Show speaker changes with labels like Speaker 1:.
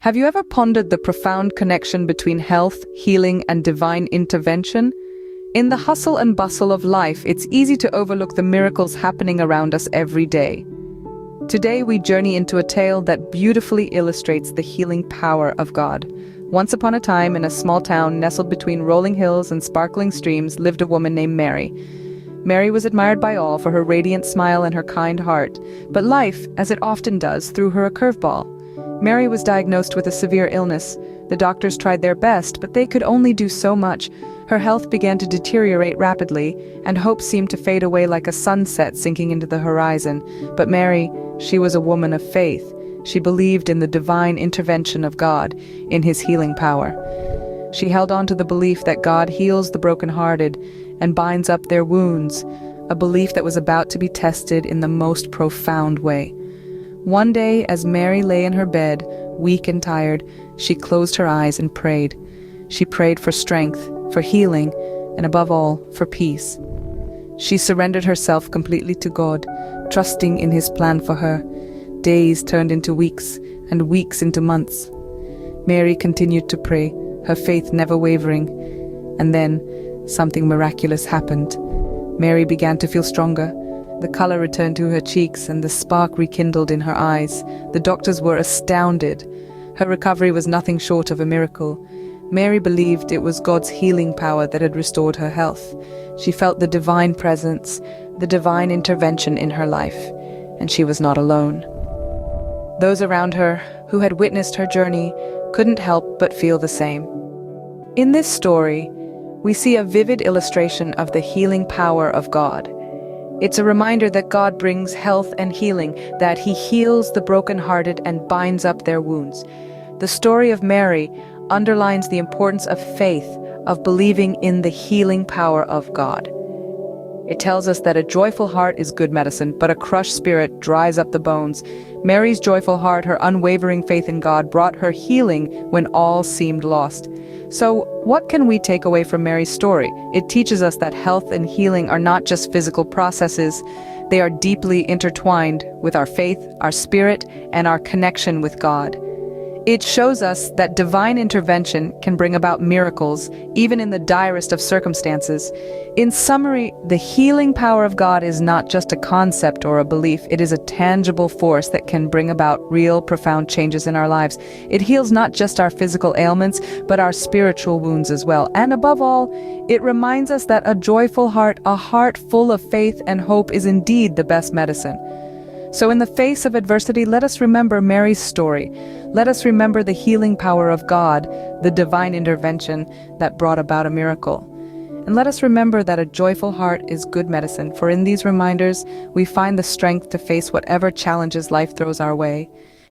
Speaker 1: Have you ever pondered the profound connection between health, healing, and divine intervention? In the hustle and bustle of life, it's easy to overlook the miracles happening around us every day. Today, we journey into a tale that beautifully illustrates the healing power of God. Once upon a time, in a small town nestled between rolling hills and sparkling streams, lived a woman named Mary. Mary was admired by all for her radiant smile and her kind heart, but life, as it often does, threw her a curveball. Mary was diagnosed with a severe illness. The doctors tried their best, but they could only do so much. Her health began to deteriorate rapidly, and hope seemed to fade away like a sunset sinking into the horizon. But Mary, she was a woman of faith. She believed in the divine intervention of God, in his healing power. She held on to the belief that God heals the brokenhearted and binds up their wounds, a belief that was about to be tested in the most profound way. One day, as Mary lay in her bed, weak and tired, she closed her eyes and prayed. She prayed for strength, for healing, and above all, for peace. She surrendered herself completely to God, trusting in his plan for her. Days turned into weeks, and weeks into months. Mary continued to pray, her faith never wavering. And then, something miraculous happened. Mary began to feel stronger. The color returned to her cheeks and the spark rekindled in her eyes. The doctors were astounded. Her recovery was nothing short of a miracle. Mary believed it was God's healing power that had restored her health. She felt the divine presence, the divine intervention in her life, and she was not alone. Those around her, who had witnessed her journey, couldn't help but feel the same. In this story, we see a vivid illustration of the healing power of God. It's a reminder that God brings health and healing, that he heals the brokenhearted and binds up their wounds. The story of Mary underlines the importance of faith, of believing in the healing power of God. It tells us that a joyful heart is good medicine, but a crushed spirit dries up the bones. Mary's joyful heart, her unwavering faith in God, brought her healing when all seemed lost. So, what can we take away from Mary's story? It teaches us that health and healing are not just physical processes. They are deeply intertwined with our faith, our spirit, and our connection with God. It shows us that divine intervention can bring about miracles, even in the direst of circumstances. In summary, the healing power of God is not just a concept or a belief. It is a tangible force that can bring about real, profound changes in our lives. It heals not just our physical ailments, but our spiritual wounds as well. And above all, it reminds us that a joyful heart, a heart full of faith and hope, is indeed the best medicine. So in the face of adversity, let us remember Mary's story. Let us remember the healing power of God, the divine intervention that brought about a miracle. And let us remember that a joyful heart is good medicine, for in these reminders, we find the strength to face whatever challenges life throws our way.